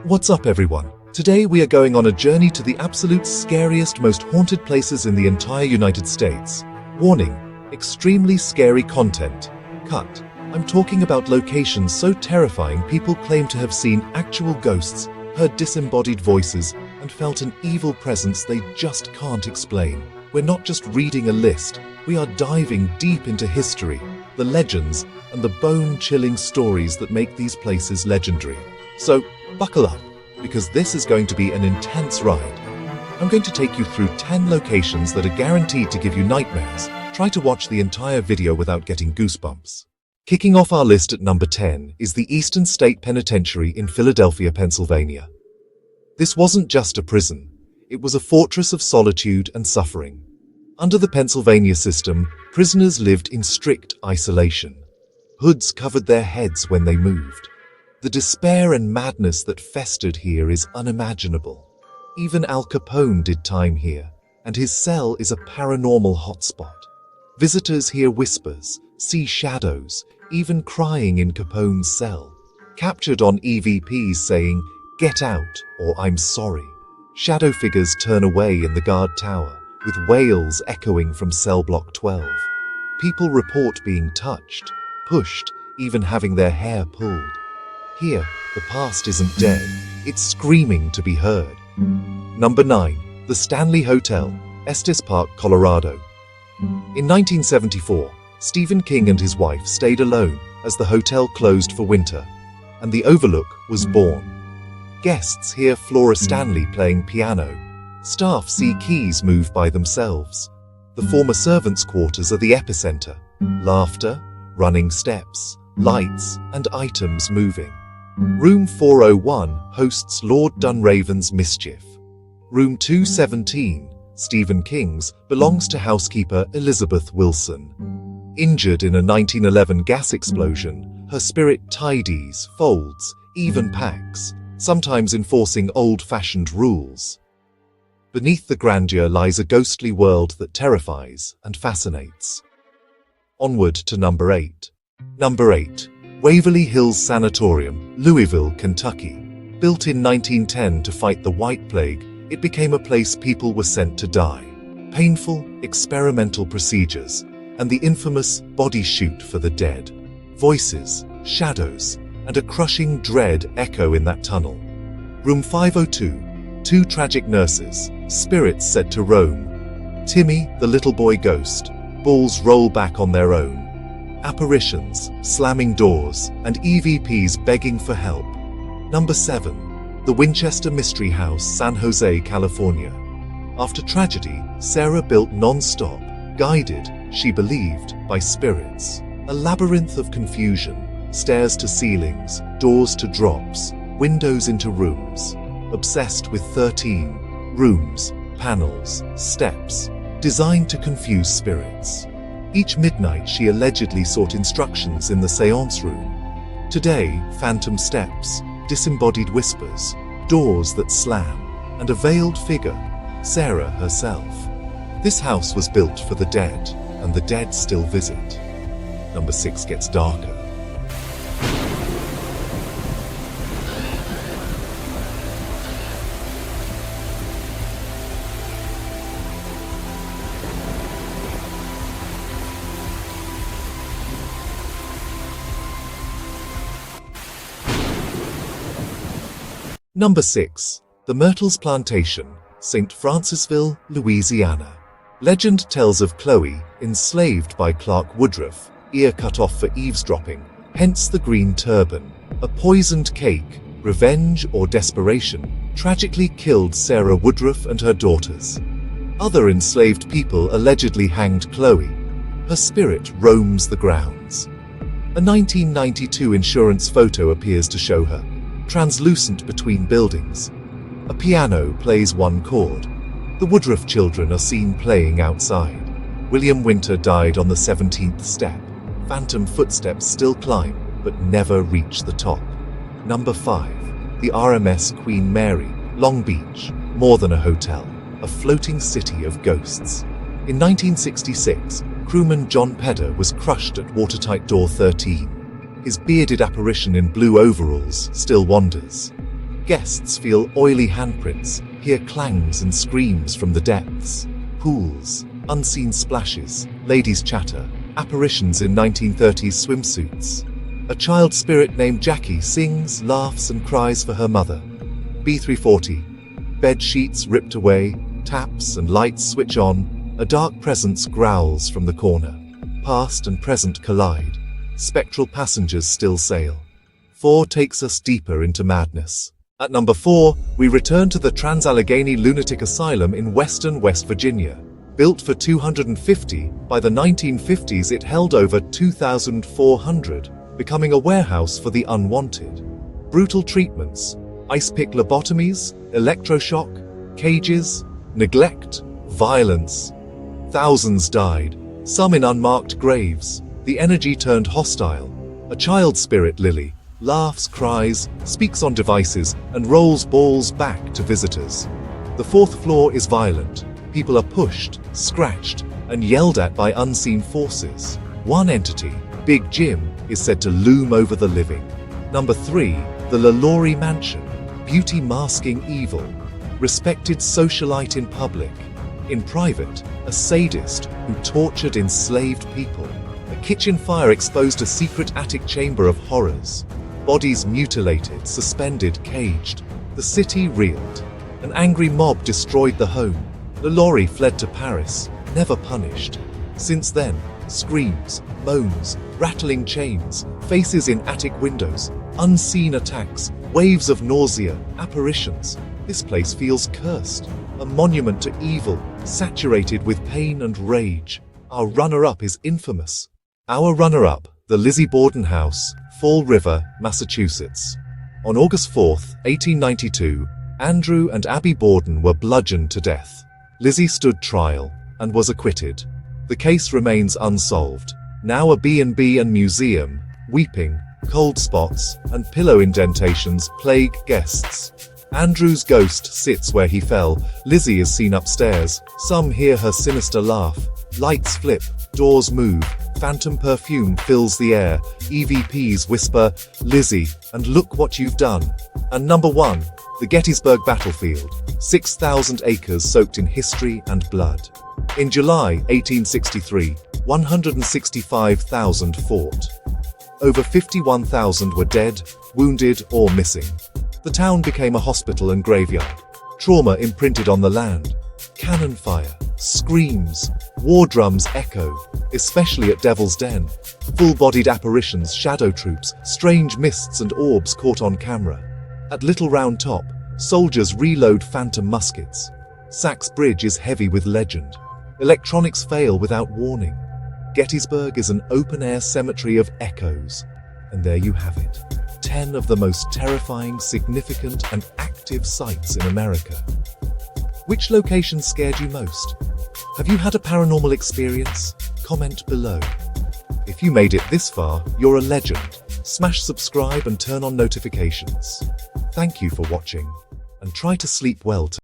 What's up, everyone? Today we are going on a journey to the absolute scariest, most haunted places in the entire United States. Warning: extremely scary content. Cut. I'm talking about locations so terrifying people claim to have seen actual ghosts, heard disembodied voices, and felt an evil presence they just can't explain. We're not just reading a list, we are diving deep into history, the legends, and the bone-chilling stories that make these places legendary. So, buckle up, because this is going to be an intense ride. I'm going to take you through 10 locations that are guaranteed to give you nightmares. Try to watch the entire video without getting goosebumps. Kicking off our list at number 10 is the Eastern State Penitentiary in Philadelphia, Pennsylvania. This wasn't just a prison, it was a fortress of solitude and suffering. Under the Pennsylvania system, prisoners lived in strict isolation. Hoods covered their heads when they moved. The despair and madness that festered here is unimaginable. Even Al Capone did time here, and his cell is a paranormal hotspot. Visitors hear whispers, see shadows, even crying in Capone's cell. Captured on EVPs saying, "Get out," or "I'm sorry." Shadow figures turn away in the guard tower, with wails echoing from cell block 12. People report being touched, pushed, even having their hair pulled. Here, the past isn't dead, it's screaming to be heard. Number 9. The Stanley Hotel, Estes Park, Colorado. In 1974, Stephen King and his wife stayed alone as the hotel closed for winter, and The Overlook was born. Guests hear Flora Stanley playing piano. Staff see keys move by themselves. The former servants' quarters are the epicenter. Laughter, running steps, lights, and items moving. Room 401 hosts Lord Dunraven's Mischief. Room 217, Stephen King's, belongs to housekeeper Elizabeth Wilson. Injured in a 1911 gas explosion, her spirit tidies, folds, even packs, sometimes enforcing old-fashioned rules. Beneath the grandeur lies a ghostly world that terrifies and fascinates. Onward to number 8. Number 8. Waverly Hills Sanatorium, Louisville, Kentucky. Built in 1910 to fight the White Plague, it became a place people were sent to die. Painful, experimental procedures, and the infamous body chute for the dead. Voices, shadows, and a crushing dread echo in that tunnel. Room 502. 2 tragic nurses, spirits said to roam. Timmy, the little boy ghost, balls roll back on their own. Apparitions, slamming doors, and EVPs begging for help. Number 7. The Winchester Mystery House, San Jose, California. After tragedy, Sarah built non-stop, guided, she believed, by spirits. A labyrinth of confusion, stairs to ceilings, doors to drops, windows into rooms. Obsessed with 13 rooms, panels, steps, designed to confuse spirits. Each midnight she allegedly sought instructions in the seance room. Today, phantom steps, disembodied whispers, doors that slam, and a veiled figure, Sarah herself. This house was built for the dead, and the dead still visit. Number 6 gets darker. Number 6. The Myrtles Plantation, St. Francisville, Louisiana. Legend tells of Chloe, enslaved by Clark Woodruff, ear cut off for eavesdropping, hence the green turban. A poisoned cake, revenge or desperation, tragically killed Sarah Woodruff and her daughters. Other enslaved people allegedly hanged Chloe. Her spirit roams the grounds. A 1992 insurance photo appears to show her, translucent between buildings. A piano plays one chord. The Woodruff children are seen playing outside. William Winter died on the 17th step. Phantom footsteps still climb, but never reach the top. Number 5. The RMS Queen Mary, Long Beach. More than a hotel, a floating city of ghosts. In 1966, crewman John Pedder was crushed at watertight door 13. His bearded apparition in blue overalls still wanders. Guests feel oily handprints, hear clangs and screams from the depths. Pools, unseen splashes, ladies' chatter, apparitions in 1930s swimsuits. A child spirit named Jackie sings, laughs and cries for her mother. B340. Bed sheets ripped away, taps and lights switch on. A dark presence growls from the corner. Past and present collide. Spectral passengers still sail. 4 takes us deeper into madness. At number 4, we return to the Trans-Allegheny Lunatic Asylum in western West Virginia. Built for 250, by the 1950s it held over 2,400, becoming a warehouse for the unwanted. Brutal treatments, ice pick lobotomies, electroshock, cages, neglect, violence. Thousands died, some in unmarked graves. The energy turned hostile. A child spirit, Lily, laughs, cries, speaks on devices, and rolls balls back to visitors. The 4th floor is violent. People are pushed, scratched, and yelled at by unseen forces. One entity, Big Jim, is said to loom over the living. Number 3, the LaLaurie Mansion. Beauty masking evil. Respected socialite in public. In private, a sadist who tortured enslaved people. A kitchen fire exposed a secret attic chamber of horrors. Bodies mutilated, suspended, caged. The city reeled. An angry mob destroyed the home. LaLaurie fled to Paris, never punished. Since then, screams, moans, rattling chains, faces in attic windows, unseen attacks, waves of nausea, apparitions. This place feels cursed, a monument to evil, saturated with pain and rage. Our runner-up is infamous. Our runner-up, the Lizzie Borden House, Fall River, Massachusetts. On August 4, 1892, Andrew and Abby Borden were bludgeoned to death. Lizzie stood trial and was acquitted. The case remains unsolved. Now a B&B and museum, weeping, cold spots, and pillow indentations plague guests. Andrew's ghost sits where he fell. Lizzie is seen upstairs. Some hear her sinister laugh. Lights flip, doors move, phantom perfume fills the air. EVPs whisper, "Lizzie, and look what you've done." And number 1, the Gettysburg Battlefield. 6,000 acres soaked in history and blood. In July 1863, 165,000 fought. Over 51,000 were dead, wounded, or missing. The town became a hospital and graveyard. Trauma imprinted on the land. Cannon fire, screams, war drums echo, especially at Devil's Den. Full-bodied apparitions, shadow troops, strange mists and orbs caught on camera. At Little Round Top, soldiers reload phantom muskets. Sachs Bridge is heavy with legend. Electronics fail without warning. Gettysburg is an open-air cemetery of echoes. And there you have it. 10 of the most terrifying, significant, and active sites in America. Which location scared you most? Have you had a paranormal experience? Comment below. If you made it this far, you're a legend. Smash subscribe and turn on notifications. Thank you for watching, and try to sleep well tonight.